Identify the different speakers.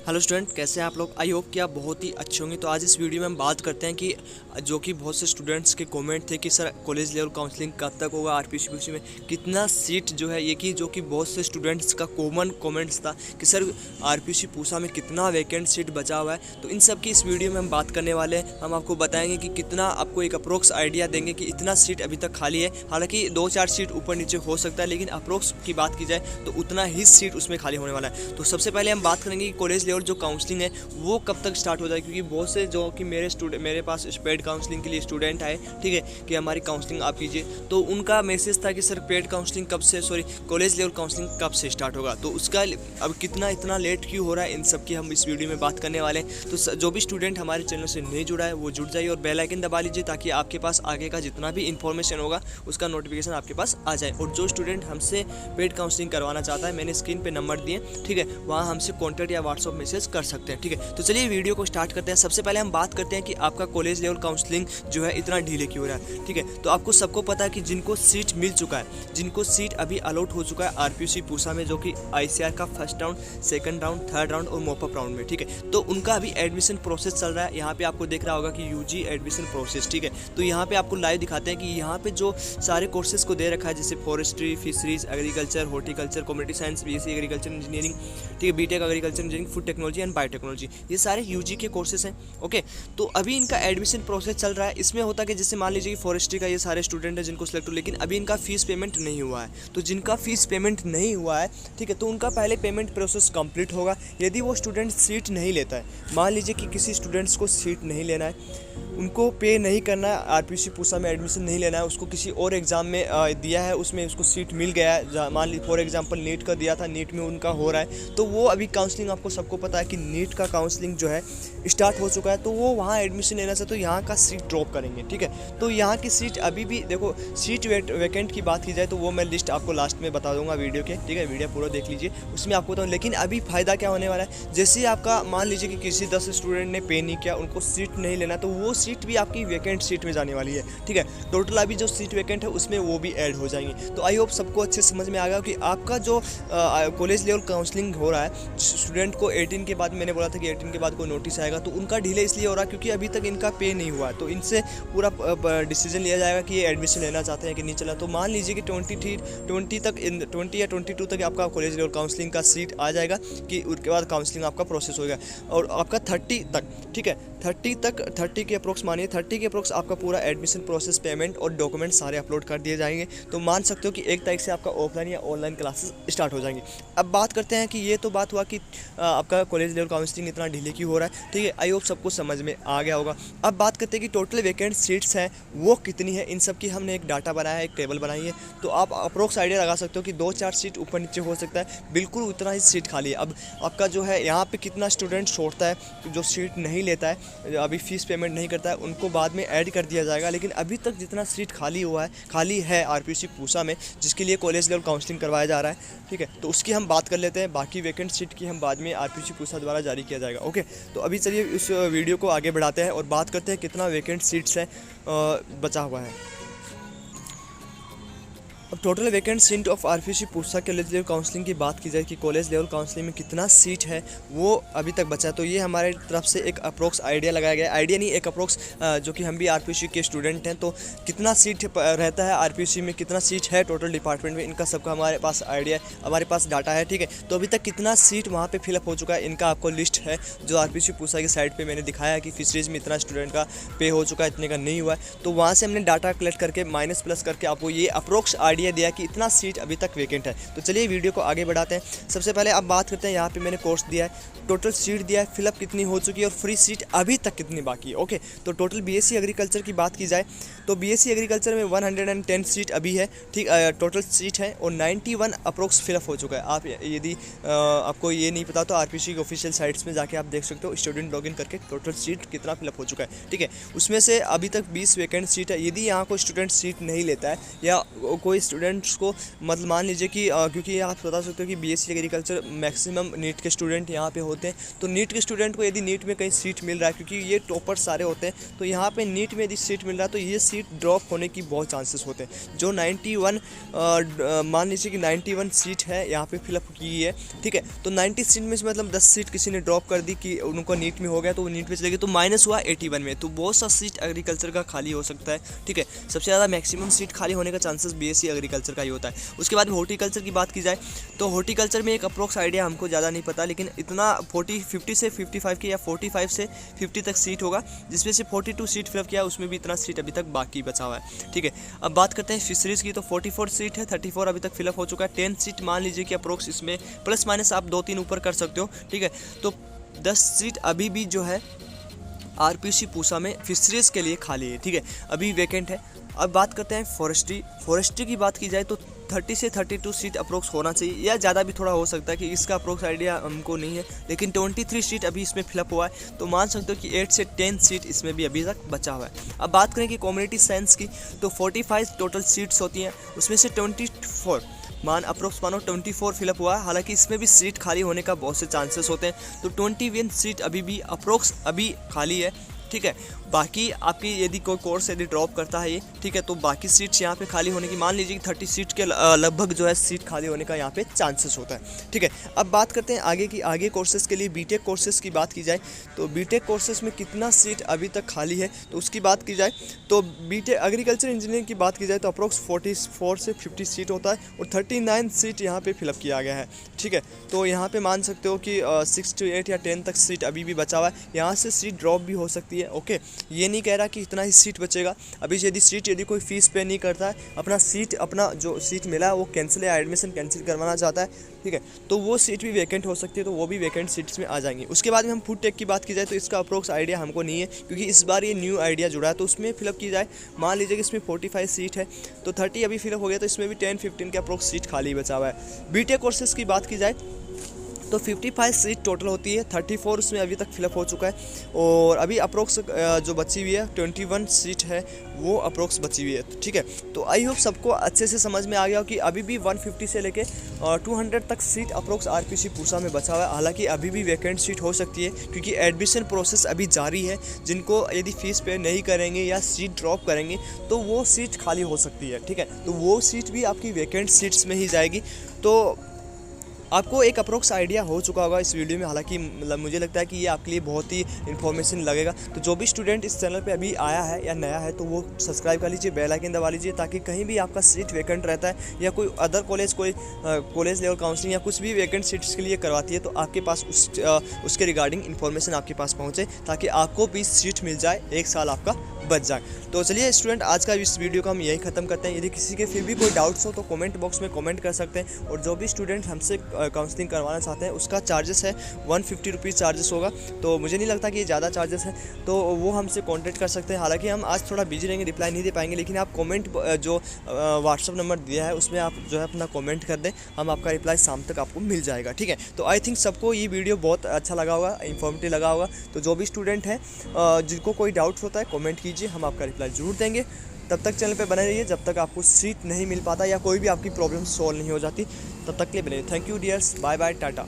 Speaker 1: Hello student, कैसे हैं आप लोग। आई होप कि आप बहुत ही अच्छे होंगे। तो आज इस वीडियो में हम बात करते हैं कि जो कि बहुत से स्टूडेंट्स के कमेंट थे कि सर कॉलेज लेवल काउंसलिंग कब तक होगा, आरपीसी में कितना सीट जो है, ये कि जो कि बहुत से स्टूडेंट्स का कॉमन कमेंट्स था कि सर आरपीसी पूसा में कितना वैकेंट सीट बचा हुआ है। तो इन सब की इस वीडियो में हम बात करने वाले हैं। हम आपको बताएंगे कि कितना, आपको एक अप्रोक्स आइडिया देंगे कि इतना सीट अभी तक खाली है। हालांकि 2-4 सीट ऊपर नीचे हो सकता है, लेकिन अप्रोक्स की बात की जाए तो उतना ही सीट उसमें खाली होने वाला है। तो सबसे पहले हम बात करेंगे कि कॉलेज लेवल जो काउंसलिंग है वो कब तक स्टार्ट हो जाए, क्योंकि बहुत से जो कि मेरे पास पेड काउंसलिंग के लिए स्टूडेंट आए, ठीक है, कि हमारी काउंसलिंग आप कीजिए। तो उनका मैसेज था कि सर पेड काउंसलिंग कब से, कॉलेज लेवल काउंसलिंग कब से स्टार्ट होगा। तो उसका अब इतना लेट क्यों हो रहा है, इन सब की हम इस वीडियो में बात करने वाले हैं। तो जो भी स्टूडेंट हमारे चैनल से नहीं जुड़ा है वो जुड़ जाइए और बेल आइकन दबा लीजिए, ताकि आपके पास आगे का जितना भी इन्फॉर्मेशन होगा उसका नोटिफिकेशन आपके पास आ जाए। और जो स्टूडेंट हमसे पेड काउंसलिंग करवाना चाहता है, मैंने स्क्रीन पे नंबर दिए, ठीक है, वहाँ हमसे कॉन्टैक्ट या व्हाट्सअप मैसेज कर सकते हैं, ठीक है। तो चलिए वीडियो को स्टार्ट करते हैं। सबसे पहले हम बात करते हैं कि आपका कॉलेज लेवल काउंसलिंग जो है इतना डिले क्यों हो रहा है, ठीक है। तो आपको सबको पता है कि जिनको सीट मिल चुका है, जिनको सीट अभी अलॉट हो चुका है आरपीसी पूसा में, जो कि आईसीआर का first round, second round, third round और मॉपअप राउंड में, ठीक है, तो उनका अभी एडमिशन प्रोसेस चल रहा है। यहाँ पे आपको दिख रहा होगा कि यूजी एडमिशन प्रोसेस, ठीक है। तो यहाँ पे आपको लाइव दिखाते हैं कि यहाँ पे जो सारे कोर्सेज को दे रखा है, जैसे forestry, fisheries, agriculture, horticulture, community science, BSc agriculture engineering, ठीक है, BTech agriculture engineering, food technology and biotechnology, ये सारे यूजी के कोर्सेज हैं, ओके। तो अभी इनका एडमिशन प्रोसेस चल रहा है। इसमें होता है कि जैसे मान लीजिए कि फॉरेस्ट्री का ये सारे स्टूडेंट हैं जिनको सिलेक्ट हो, लेकिन अभी इनका फीस पेमेंट नहीं हुआ है। तो जिनका फीस पेमेंट नहीं हुआ है, ठीक है, तो उनका पहले पेमेंट प्रोसेस कंप्लीट होगा। यदि वो स्टूडेंट सीट नहीं लेता है, मान लीजिए कि किसी स्टूडेंट्स को सीट नहीं लेना है, उनको पे नहीं करना है, आरपीसी पूसा में एडमिशन नहीं लेना है, उसको किसी और एग्ज़ाम में दिया है, उसमें उसको सीट मिल गया है, मान ली फॉर एग्जांपल नीट का दिया था, नीट में उनका हो रहा है, तो वो अभी काउंसलिंग, आपको सबको पता है कि नीट का काउंसलिंग जो है स्टार्ट हो चुका है, तो वो वहाँ एडमिशन लेना चाहते तो यहाँ का सीट ड्रॉप करेंगे, ठीक है। तो यहाँ की सीट अभी भी देखो, सीट वैकेंट की बात की जाए तो वो मैं लिस्ट आपको लास्ट में बता दूंगा वीडियो के, ठीक है, वीडियो पूरा देख लीजिए, उसमें आपको बताऊँ। लेकिन अभी फ़ायदा क्या होने वाला है, जैसे ही आपका मान लीजिए कि किसी 10 स्टूडेंट ने पे नहीं किया, उनको सीट नहीं लेना, तो वो सीट भी आपकी वैकेंट सीट में जाने वाली है, ठीक है। टोटल अभी जो सीट वैकेंट है उसमें वो भी ऐड हो जाएंगे। तो आई होप सबको अच्छे समझ में आ गया कि आपका जो कॉलेज लेवल काउंसलिंग हो रहा है, स्टूडेंट को 18 के बाद, मैंने बोला था कि 18 के बाद कोई नोटिस आएगा, तो उनका डिले इसलिए हो रहा है क्योंकि अभी तक इनका पे नहीं हुआ है। तो इनसे पूरा डिसीजन लिया जाएगा कि ये एडमिशन लेना चाहते हैं कि नहीं चला। तो मान लीजिए कि 20 या 22 तक आपका कॉलेज लेवल काउंसलिंग का सीट आ जाएगा, कि उसके बाद काउंसलिंग आपका प्रोसेस होगा, और आपका 30 तक, ठीक है, 30 के अप्रोक्स, मानिए 30 के अप्रोक्स आपका पूरा एडमिशन प्रोसेस, पेमेंट और डॉक्यूमेंट सारे अपलोड कर दिए जाएंगे। तो मान सकते हो कि 1 तारीख से आपका ऑफलाइन या ऑनलाइन क्लासेस स्टार्ट हो जाएंगी। अब बात करते हैं कि ये तो बात हुआ कि आपका कॉलेज लेवल काउंसलिंग इतना डिले क्यों हो रहा है, ठीक है। आई होप सबको समझ में आ गया होगा। अब बात करते हैं कि टोटल वैकेंट सीट्स हैं वो कितनी है। इन सब की हमने एक डाटा बनाया है, एक टेबल बनाई है, तो आप अप्रोक्स आइडिया लगा सकते हो कि 2-4 सीट ऊपर नीचे हो सकता है, बिल्कुल उतना ही सीट खाली है। अब आपका जो है यहाँ पे कितना स्टूडेंट छोड़ता है, जो सीट नहीं लेता है, अभी फीस पेमेंट नहीं करता है, उनको बाद में ऐड कर दिया जाएगा। लेकिन अभी तक जितना सीट खाली है आरपीसी पूसा में, जिसके लिए कॉलेज लेवल काउंसलिंग करवाया जा रहा है, ठीक है, तो उसकी हम बात कर लेते हैं। बाकी वैकेंट सीट की हम बाद में आरपीसी पूसा द्वारा जारी किया जाएगा, ओके। तो अभी चलिए इस वीडियो को आगे बढ़ाते हैं और बात करते हैं कितना वैकेंट सीट्स है बचा हुआ है। अब total vacant seat of RPC Pusa college level counselling की बात की जाए कि कॉलेज लेवल काउंसलिंग में कितना सीट है वो अभी तक बचा है, तो ये हमारे तरफ से एक अप्रोक्स आइडिया लगाया गया, आइडिया नहीं, एक अप्रोक्स, जो कि हम भी आरपीसी के स्टूडेंट हैं, तो कितना सीट रहता है आरपीसी में, कितना सीट है टोटल डिपार्टमेंट में, इनका सबका हमारे पास आइडिया, हमारे पास डाटा है, ठीक है। तो अभी तक कितना सीट वहाँ पर फिलअप हो चुका है, इनका आपको लिस्ट है, जो आरपीसी पूसा की साइड पर मैंने दिखाया है कि फिशरीज में इतना स्टूडेंट का पे हो चुका है, इतने का नहीं हुआ है। तो वहाँ से हमने डाटा कलेक्ट करके माइनस प्लस करके आपको ये अप्रोक्स आइडिया दिया कि इतना सीट अभी तक वैकेंट है। तो चलिए वीडियो को आगे बढ़ाते हैं। सबसे पहले अब बात करते हैं, यहाँ पे मैंने कोर्स दिया है, टोटल सीट दिया है, फिलअप कितनी हो चुकी है और फ्री सीट अभी तक कितनी बाकी है, ओके। तो टोटल बीएससी एग्रीकल्चर की बात की जाए तो बीएससी एग्रीकल्चर में 110 सीट अभी है, ठीक, टोटल सीट है, और 91 अप्रोक्स फिलअप हो चुका है। आप यदि आपको ये नहीं पता तो आरपीसी की ऑफिशियल साइट्स में जाके आप देख सकते हो, स्टूडेंट लॉगिन करके टोटल सीट कितना फिलअप हो चुका है, ठीक है। उसमें से अभी तक 20 वैकेंट सीट है। यदि यहाँ कोई स्टूडेंट सीट नहीं लेता है या कोई स्टूडेंट्स को मतलब मान लीजिए कि क्योंकि आप बता सकते हो कि बीएससी एग्रीकल्चर मैक्सिमम नीट के स्टूडेंट यहाँ पे होते हैं, तो नीट के स्टूडेंट को यदि नीट में कहीं सीट मिल रहा है, क्योंकि ये टॉपर सारे होते हैं, तो यहाँ पे नीट में यदि सीट मिल रहा है तो ये सीट ड्रॉप होने की बहुत चांसेस होते हैं। जो 91 मान लीजिए कि 91 सीट है यहाँ पे फिलअप की है, ठीक है, तो 90 सीट में से मतलब 10 सीट किसी ने ड्रॉप कर दी कि उनको नीट में हो गया तो वो नीट में चले गए, तो माइनस हुआ 81 में, तो बहुत सा सीट एग्रीकल्चर का खाली हो सकता है, ठीक है। सबसे ज़्यादा मैक्सिमम सीट खाली होने का चांसेस बीएससी एग्रीकल्चर का ही होता है। उसके बाद में हॉर्टिकल्चर की बात की जाए तो हॉर्टिकल्चर में एक अप्रोक्स आइडिया हमको ज़्यादा नहीं पता, लेकिन इतना 50 से 55 की या 45 से 50 तक सीट होगा, जिसमें से 42 सीट फिलअप किया, उसमें भी इतना सीट अभी तक बाकी बचा हुआ है, ठीक है। अब बात करते हैं फिशरीज़ की, तो 44 सीट है, 34 अभी तक फिलअप हो चुका है, 10 सीट मान लीजिए कि अप्रोक्स इसमें प्लस माइनस आप 2-3 ऊपर कर सकते हो, ठीक है। तो 10 सीट अभी भी जो है आरपीसी पूसा में फिशरीज़ के लिए खाली है, ठीक है, अभी वैकेंट है। अब बात करते हैं फॉरेस्ट्री की बात की जाए तो 30 से 32 सीट अप्रोक्स होना चाहिए, या ज़्यादा भी थोड़ा हो सकता है कि इसका अप्रोक्स आइडिया हमको नहीं है, लेकिन 23 सीट अभी इसमें फिलअप हुआ है, तो मान सकते हो कि 8 से 10 सीट इसमें भी अभी तक बचा हुआ है। अब बात करें कि कम्युनिटी साइंस की, तो 45 टोटल सीट्स होती हैं, उसमें से 24 अप्रोक्स मानो 24 फिलअप हुआ है, हालांकि इसमें भी सीट खाली होने का बहुत से चांसेस होते हैं, तो 21 सीट अभी भी अप्रोक्स अभी खाली है, ठीक है। बाकी आपकी यदि कोई कोर्स यदि ड्रॉप करता है ये, ठीक है, तो बाकी सीट्स यहाँ पे खाली होने की मान लीजिए कि 30 सीट के लगभग जो है सीट खाली होने का यहाँ पे चांसेस होता है, ठीक है। अब बात करते हैं आगे कोर्सेज़ के लिए बीटेक कोर्सेज़ की बात की जाए तो बीटेक कोर्सेज़ में कितना सीट अभी तक खाली है, तो उसकी बात की जाए तो बीटेक एग्रीकल्चर इंजीनियरिंग की बात की जाए तो अप्रोक्स 44 से 50 सीट होता है और 39 सीट यहाँ पे फिलअप किया गया है, ठीक है। तो यहाँ पे मान सकते हो कि 6 to 8 या 10 तक सीट अभी भी बचा हुआ है, यहाँ से सीट ड्रॉप भी हो सकती है, ओके। ये नहीं कह रहा कि इतना ही सीट बचेगा, अभी यदि कोई फीस पे नहीं करता है, अपना जो सीट मिला है वो कैंसिल या एडमिशन कैंसिल करवाना चाहता है, ठीक है, तो वो सीट भी वैकेंट हो सकती है, तो वो भी वैकेंट सीट्स में आ जाएंगी। उसके बाद में हम फूड टेक की बात की जाए तो इसका अप्रोक्स आइडिया हमको नहीं है, क्योंकि इस बार ये न्यू आइडिया जुड़ा है, तो उसमें फिलअप की जाए मान लीजिए कि इसमें 45 सीट है, तो 30 अभी फिलअप हो गया, तो इसमें भी 10-15 के अप्रोक्स सीट खाली बचा हुआ है। बीटेक कोर्सेज़ की बात की जाए तो 55 सीट टोटल होती है, 34 उसमें अभी तक फिलअप हो चुका है, और अभी अप्रोक्स जो बची हुई है 21 सीट है वो अप्रोक्स बची हुई है, ठीक है। तो आई होप सबको अच्छे से समझ में आ गया हो कि अभी भी 150 से लेके 200 तक सीट अप्रोक्स आरपीसी पूसा में बचा हुआ है, हालांकि अभी भी वैकेंट सीट हो सकती है, क्योंकि एडमिशन प्रोसेस अभी जारी है। जिनको यदि फीस पे नहीं करेंगे या सीट ड्रॉप करेंगे तो वो सीट खाली हो सकती है, ठीक है, तो वो सीट भी आपकी वैकेंट सीट्स में ही जाएगी। तो आपको एक अप्रोक्स आइडिया हो चुका होगा इस वीडियो में, हालांकि मतलब मुझे लगता है कि ये आपके लिए बहुत ही इन्फॉर्मेशन लगेगा। तो जो भी स्टूडेंट इस चैनल पे अभी आया है या नया है तो वो सब्सक्राइब कर लीजिए, बेल आइकन दबा लीजिए, ताकि कहीं भी आपका सीट वैकेंट रहता है या कोई other college college level counselling या कुछ भी वैकेंट सीट्स के लिए करवाती है तो आपके पास उसके रिगार्डिंग इन्फॉर्मेशन आपके पास पहुँचे, ताकि आपको भी सीट मिल जाए, 1 साल आपका बच जाए। तो चलिए स्टूडेंट, आज का इस वीडियो को हम यही ख़त्म करते हैं। यदि किसी के फिर भी कोई डाउट्स हो तो कमेंट बॉक्स में कमेंट कर सकते हैं, और जो भी स्टूडेंट हमसे काउंसलिंग करवाना चाहते हैं उसका चार्जेस है 150 रुपीज़ चार्जेस होगा, तो मुझे नहीं लगता कि ये ज़्यादा चार्जेस है, तो वो हमसे कॉन्टैक्ट कर सकते हैं। हालांकि हम आज थोड़ा बिजी रहेंगे, रिप्लाई नहीं दे पाएंगे, लेकिन आप कमेंट जो व्हाट्सअप नंबर दिया है उसमें आप जो है अपना कमेंट कर दें, हम आपका रिप्लाई शाम तक आपको मिल जाएगा, ठीक है। तो आई थिंक सबको ये वीडियो बहुत अच्छा लगा होगा, इन्फॉर्मेटिव लगा होगा। तो जो भी स्टूडेंट है जिनको कोई डाउट्स होता है कमेंट कीजिए, हम आपका रिप्लाई ज़रूर देंगे। तब तक चैनल पे बने रहिए, जब तक आपको सीट नहीं मिल पाता या कोई भी आपकी प्रॉब्लम सॉल्व नहीं हो जाती, तब तक के लिए बने रहिए। Thank you dears, bye bye, Tata.